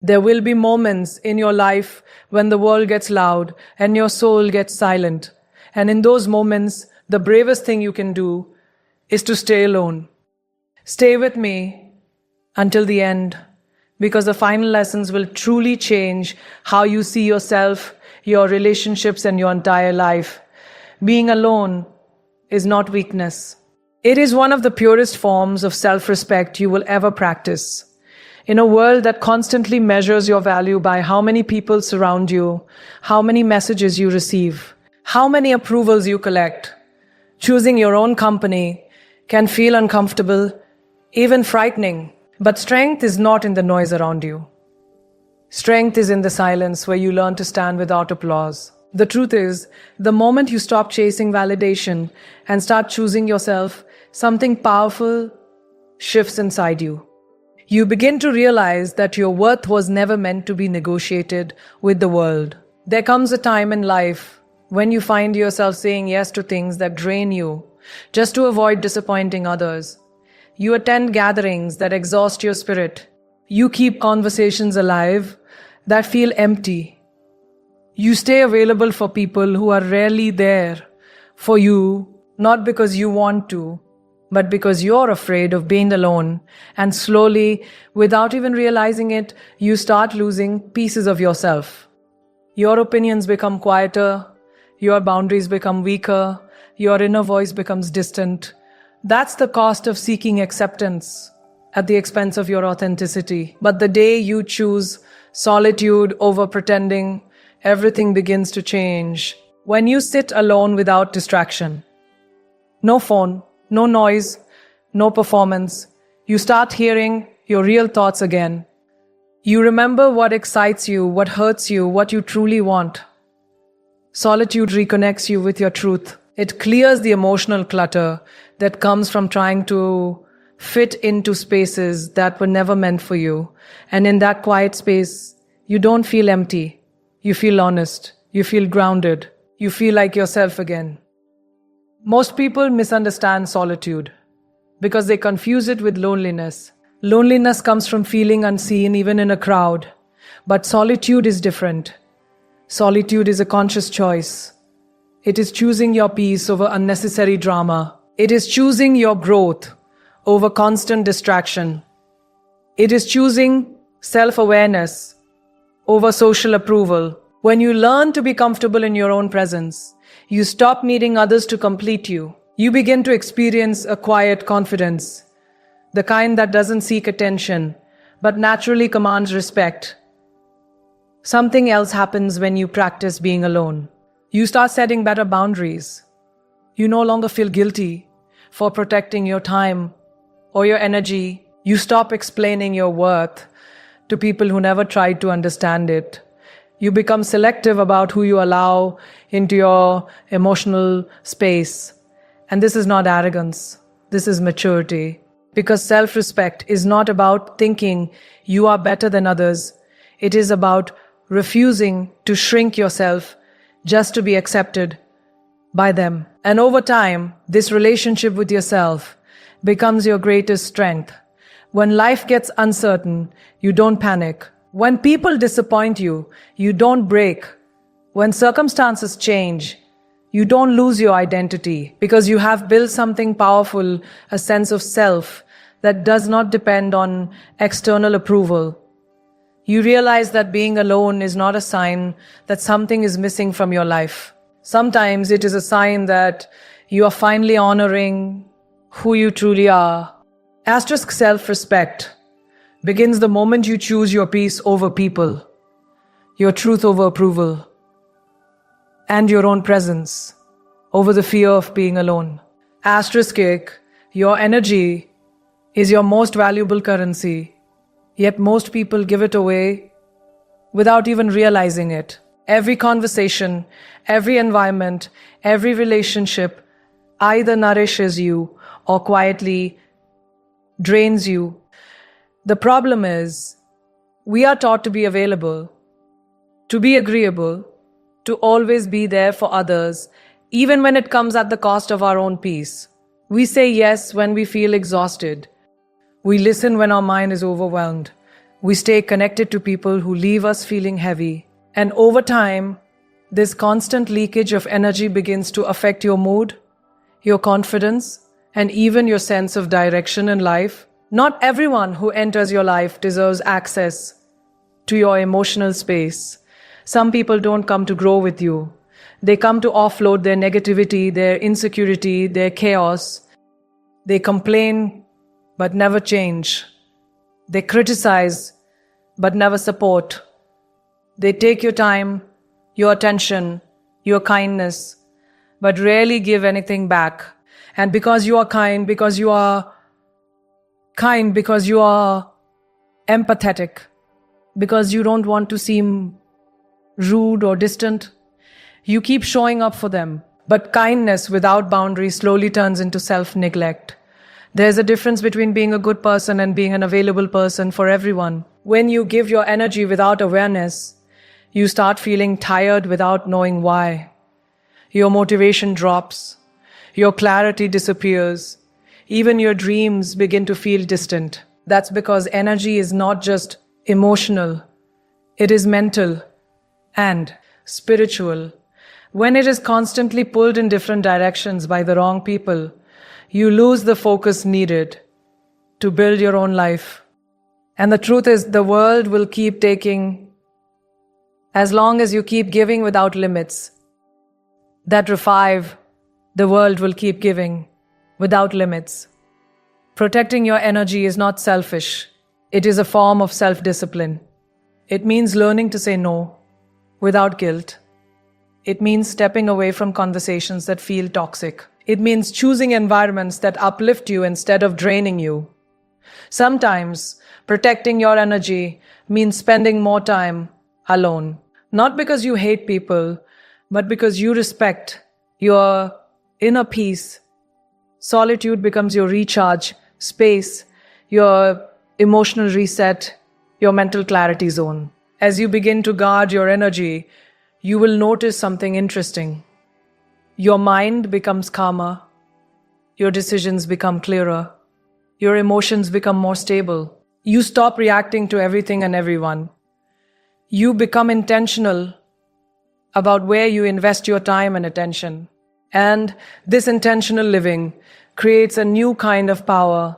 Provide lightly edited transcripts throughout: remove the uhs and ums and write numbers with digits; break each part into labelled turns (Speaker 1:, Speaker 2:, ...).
Speaker 1: There will be moments in your life when the world gets loud and your soul gets silent. And in those moments, the bravest thing you can do is to stay alone. Stay with me until the end, because the final lessons will truly change how you see yourself, your relationships, and your entire life. Being alone is not weakness. It is one of the purest forms of self-respect you will ever practice. In a world that constantly measures your value by how many people surround you, how many messages you receive, how many approvals you collect, choosing your own company can feel uncomfortable, even frightening. But strength is not in the noise around you. Strength is in the silence where you learn to stand without applause. The truth is, the moment you stop chasing validation and start choosing yourself, something powerful shifts inside you. You begin to realize that your worth was never meant to be negotiated with the world. There comes a time in life when you find yourself saying yes to things that drain you, just to avoid disappointing others. You attend gatherings that exhaust your spirit. You keep conversations alive that feel empty. You stay available for people who are rarely there for you, not because you want to, but because you're afraid of being alone. And slowly, without even realizing it, you start losing pieces of yourself. Your opinions become quieter, your boundaries become weaker, your inner voice becomes distant. That's the cost of seeking acceptance at the expense of your authenticity. But the day you choose solitude over pretending, everything begins to change. When you sit alone without distraction, no phone, no noise, no performance, you start hearing your real thoughts again. You remember what excites you, what hurts you, what you truly want. Solitude reconnects you with your truth. It clears the emotional clutter that comes from trying to fit into spaces that were never meant for you. And in that quiet space, you don't feel empty. You feel honest. You feel grounded. You feel like yourself again. Most people misunderstand solitude because they confuse it with loneliness. Loneliness comes from feeling unseen even in a crowd. But solitude is different. Solitude is a conscious choice. It is choosing your peace over unnecessary drama. It is choosing your growth over constant distraction. It is choosing self-awareness over social approval. When you learn to be comfortable in your own presence, you stop needing others to complete you. You begin to experience a quiet confidence, the kind that doesn't seek attention, but naturally commands respect. Something else happens when you practice being alone. You start setting better boundaries. You no longer feel guilty for protecting your time or your energy. You stop explaining your worth to people who never tried to understand it. You become selective about who you allow into your emotional space. And this is not arrogance. This is maturity. Because self-respect is not about thinking you are better than others. It is about refusing to shrink yourself just to be accepted by them. And over time, this relationship with yourself becomes your greatest strength. When life gets uncertain, you don't panic. When people disappoint you, you don't break. When circumstances change, you don't lose your identity because you have built something powerful, a sense of self that does not depend on external approval. You realize that being alone is not a sign that something is missing from your life. Sometimes it is a sign that you are finally honoring who you truly are. Asterisk self-respect begins the moment you choose your peace over people, your truth over approval, and your own presence over the fear of being alone. Asterisk kick, your energy is your most valuable currency, yet most people give it away without even realizing it. Every conversation, every environment, every relationship either nourishes you or quietly drains you. The problem is, we are taught to be available, to be agreeable, to always be there for others, even when it comes at the cost of our own peace. We say yes when we feel exhausted. We listen when our mind is overwhelmed. We stay connected to people who leave us feeling heavy. And over time, this constant leakage of energy begins to affect your mood, your confidence, and even your sense of direction in life. Not everyone who enters your life deserves access to your emotional space. Some people don't come to grow with you. They come to offload their negativity, their insecurity, their chaos. They complain but never change. They criticize but never support. They take your time, your attention, your kindness, but rarely give anything back. And because you are kind, because you are empathetic, because you don't want to seem rude or distant, you keep showing up for them. But kindness without boundaries slowly turns into self-neglect. There's a difference between being a good person and being an available person for everyone. When you give your energy without awareness, you start feeling tired without knowing why. Your motivation drops. Your clarity disappears. Even your dreams begin to feel distant. That's because energy is not just emotional. It is mental and spiritual. When it is constantly pulled in different directions by the wrong people, you lose the focus needed to build your own life. And the truth is, the world will keep taking as long as you keep giving without limits. That revive, the world will keep giving without limits. Protecting your energy is not selfish. It is a form of self-discipline. It means learning to say no without guilt. It means stepping away from conversations that feel toxic. It means choosing environments that uplift you instead of draining you. Sometimes protecting your energy means spending more time alone. Not because you hate people, but because you respect your inner peace. Solitude becomes your recharge space, your emotional reset, your mental clarity zone. As you begin to guard your energy, you will notice something interesting. Your mind becomes calmer. Your decisions become clearer. Your emotions become more stable. You stop reacting to everything and everyone. You become intentional about where you invest your time and attention. And this intentional living creates a new kind of power,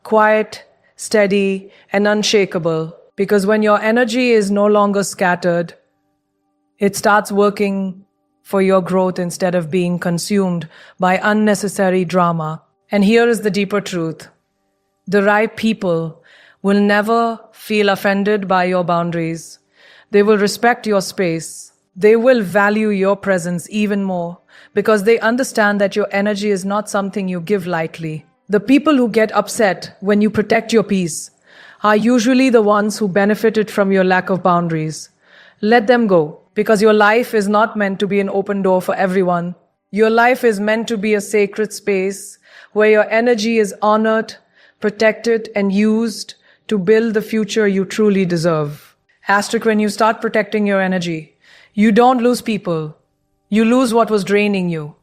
Speaker 1: quiet, steady, and unshakable. Because when your energy is no longer scattered, it starts working for your growth instead of being consumed by unnecessary drama. And here is the deeper truth. The right people will never feel offended by your boundaries. They will respect your space. They will value your presence even more because they understand that your energy is not something you give lightly. The people who get upset when you protect your peace are usually the ones who benefited from your lack of boundaries. Let them go, because your life is not meant to be an open door for everyone. Your life is meant to be a sacred space where your energy is honored, protected, and used to build the future you truly deserve. Asterisk, when you start protecting your energy, you don't lose people. You lose what was draining you,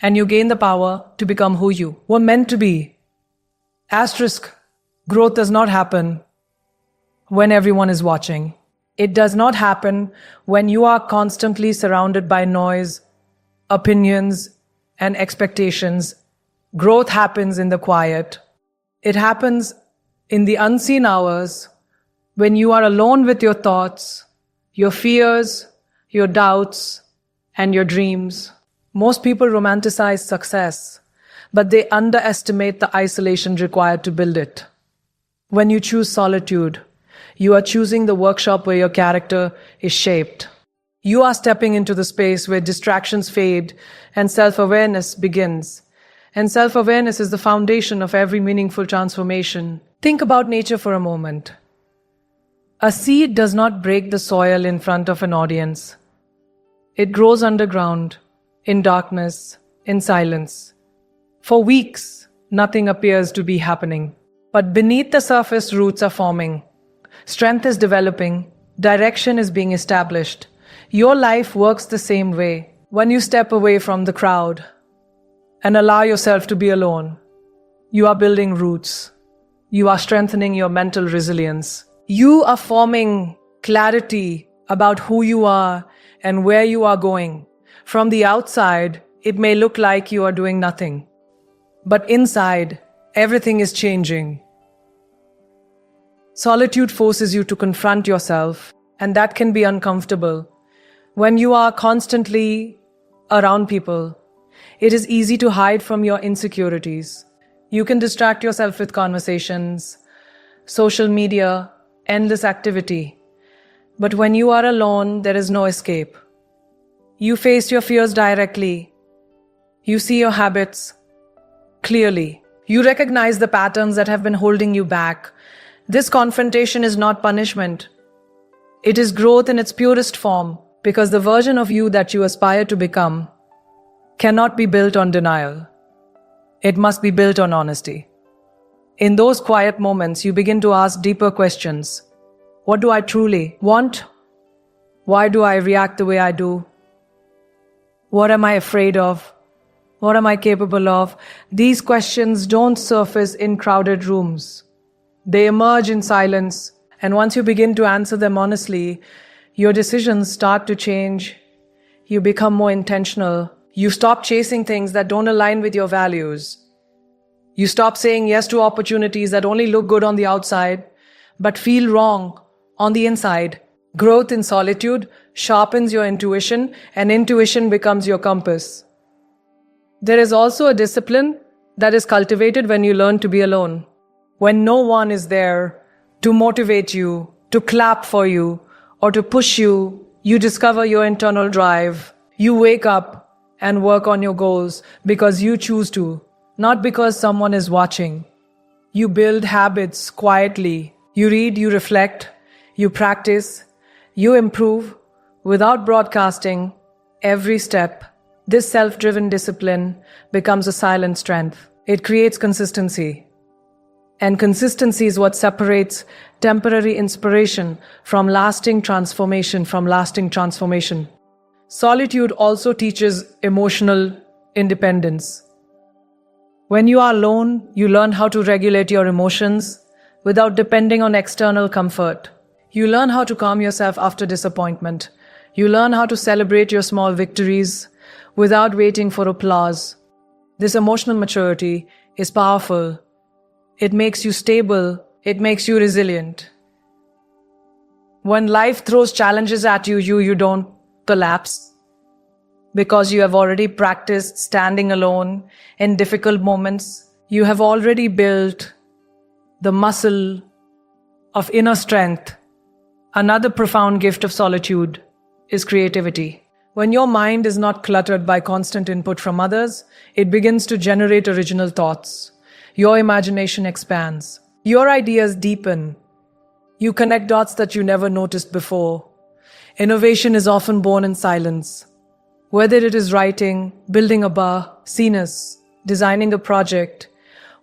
Speaker 1: and you gain the power to become who you were meant to be. Asterisk, growth does not happen when everyone is watching. It does not happen when you are constantly surrounded by noise, opinions, and expectations. Growth happens in the quiet. It happens in the unseen hours when you are alone with your thoughts, your fears, your doubts, and your dreams. Most people romanticize success, but they underestimate the isolation required to build it. When you choose solitude, you are choosing the workshop where your character is shaped. You are stepping into the space where distractions fade and self-awareness begins. And self-awareness is the foundation of every meaningful transformation. Think about nature for a moment. A seed does not break the soil in front of an audience. It grows underground, in darkness, in silence. For weeks, nothing appears to be happening. But beneath the surface, roots are forming. Strength is developing. Direction is being established. Your life works the same way. When you step away from the crowd and allow yourself to be alone, you are building roots. You are strengthening your mental resilience. You are forming clarity about who you are and where you are going. From the outside, it may look like you are doing nothing. But inside, everything is changing. Solitude forces you to confront yourself, and that can be uncomfortable. When you are constantly around people, it is easy to hide from your insecurities. You can distract yourself with conversations, social media, endless activity. But when you are alone, there is no escape. You face your fears directly. You see your habits clearly. You recognize the patterns that have been holding you back. This confrontation is not punishment. It is growth in its purest form, because the version of you that you aspire to become cannot be built on denial. It must be built on honesty. In those quiet moments, you begin to ask deeper questions. What do I truly want? Why do I react the way I do? What am I afraid of? What am I capable of? These questions don't surface in crowded rooms. They emerge in silence, and once you begin to answer them honestly, your decisions start to change. You become more intentional. You stop chasing things that don't align with your values. You stop saying yes to opportunities that only look good on the outside, but feel wrong on the inside. Growth in solitude sharpens your intuition, and intuition becomes your compass. There is also a discipline that is cultivated when you learn to be alone. When no one is there to motivate you, to clap for you, or to push you, you discover your internal drive. You wake up and work on your goals because you choose to, not because someone is watching. You build habits quietly. You read, you reflect, you practice, you improve without broadcasting every step. This self-driven discipline becomes a silent strength. It creates consistency. And consistency is what separates temporary inspiration from lasting transformation, Solitude also teaches emotional independence. When you are alone, you learn how to regulate your emotions without depending on external comfort. You learn how to calm yourself after disappointment. You learn how to celebrate your small victories without waiting for applause. This emotional maturity is powerful. It makes you stable. It makes you resilient. When life throws challenges at you, you don't collapse because you have already practiced standing alone in difficult moments. You have already built the muscle of inner strength. Another profound gift of solitude is creativity. When your mind is not cluttered by constant input from others, it begins to generate original thoughts. Your imagination expands. Your ideas deepen. You connect dots that you never noticed before. Innovation is often born in silence. Whether it is writing, building a bar, scenes, designing a project,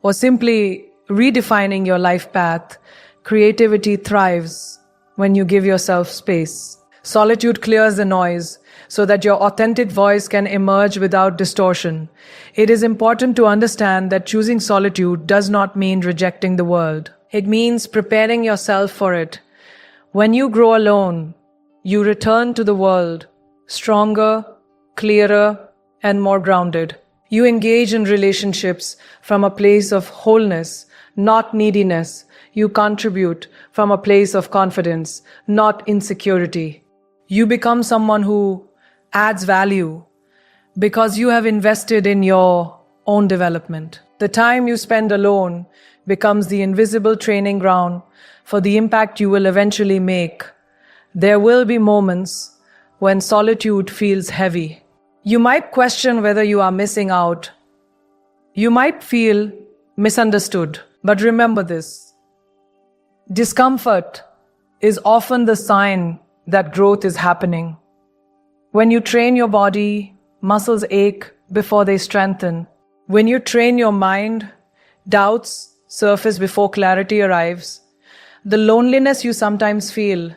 Speaker 1: or simply redefining your life path, creativity thrives when you give yourself space. Solitude clears the noise so that your authentic voice can emerge without distortion. It is important to understand that choosing solitude does not mean rejecting the world. It means preparing yourself for it. When you grow alone, you return to the world stronger, clearer, and more grounded. You engage in relationships from a place of wholeness, not neediness. You contribute from a place of confidence, not insecurity. You become someone who adds value because you have invested in your own development. The time you spend alone becomes the invisible training ground for the impact you will eventually make. There will be moments when solitude feels heavy. You might question whether you are missing out. You might feel misunderstood. But remember this: discomfort is often the sign that growth is happening. When you train your body, muscles ache before they strengthen. When you train your mind, doubts surface before clarity arrives. The loneliness you sometimes feel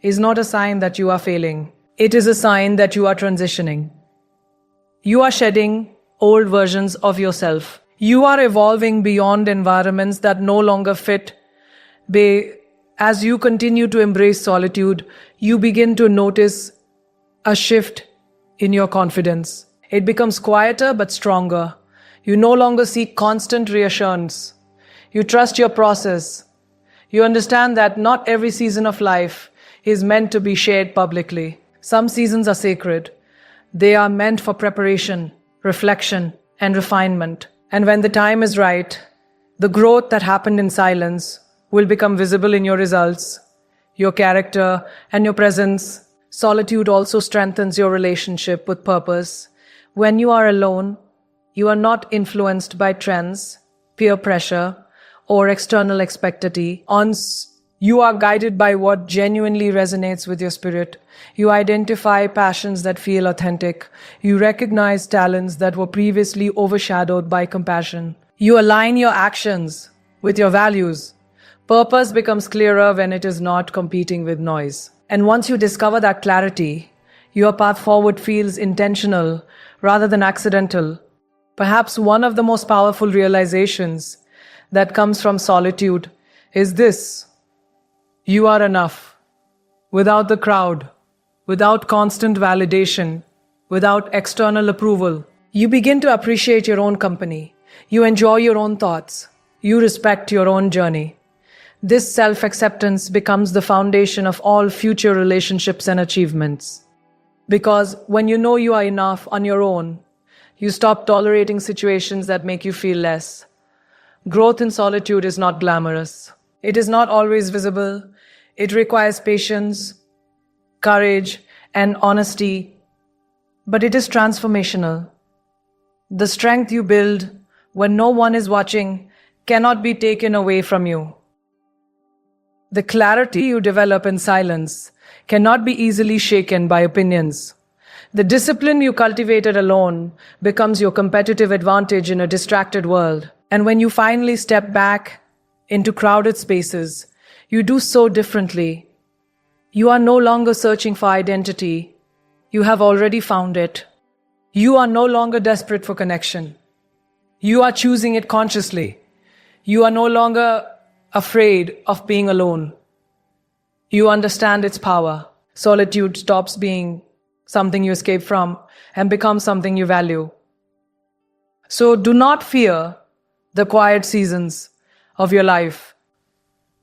Speaker 1: is not a sign that you are failing. It is a sign that you are transitioning. You are shedding old versions of yourself. You are evolving beyond environments that no longer fit As you continue to embrace solitude, you begin to notice a shift in your confidence. It becomes quieter but stronger. You no longer seek constant reassurance. You trust your process. You understand that not every season of life is meant to be shared publicly. Some seasons are sacred. They are meant for preparation, reflection, and refinement. And when the time is right, the growth that happened in silence will become visible in your results, your character, and your presence. Solitude also strengthens your relationship with purpose. When you are alone, you are not influenced by trends, peer pressure, or external expectancy. You are guided by what genuinely resonates with your spirit. You identify passions that feel authentic. You recognize talents that were previously overshadowed by compassion. You align your actions with your values. Purpose becomes clearer when it is not competing with noise. And once you discover that clarity, your path forward feels intentional rather than accidental. Perhaps one of the most powerful realizations that comes from solitude is this: you are enough. Without the crowd, without constant validation, without external approval. You begin to appreciate your own company. You enjoy your own thoughts. You respect your own journey. This self-acceptance becomes the foundation of all future relationships and achievements. Because when you know you are enough on your own, you stop tolerating situations that make you feel less. Growth in solitude is not glamorous. It is not always visible. It requires patience, courage, and honesty. But it is transformational. The strength you build when no one is watching cannot be taken away from you. The clarity you develop in silence cannot be easily shaken by opinions. The discipline you cultivated alone becomes your competitive advantage in a distracted world. And when you finally step back into crowded spaces, you do so differently. You are no longer searching for identity. You have already found it. You are no longer desperate for connection. You are choosing it consciously. You are no longer afraid of being alone. You understand its power. Solitude stops being something you escape from and becomes something you value. So do not fear the quiet seasons of your life.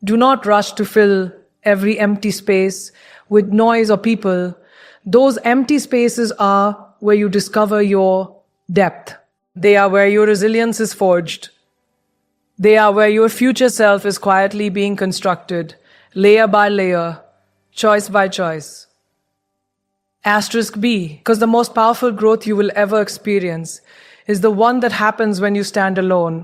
Speaker 1: Do not rush to fill every empty space with noise or people. Those empty spaces are where you discover your depth. They are where your resilience is forged. They are where your future self is quietly being constructed, layer by layer, choice by choice. Asterisk B, because the most powerful growth you will ever experience is the one that happens when you stand alone.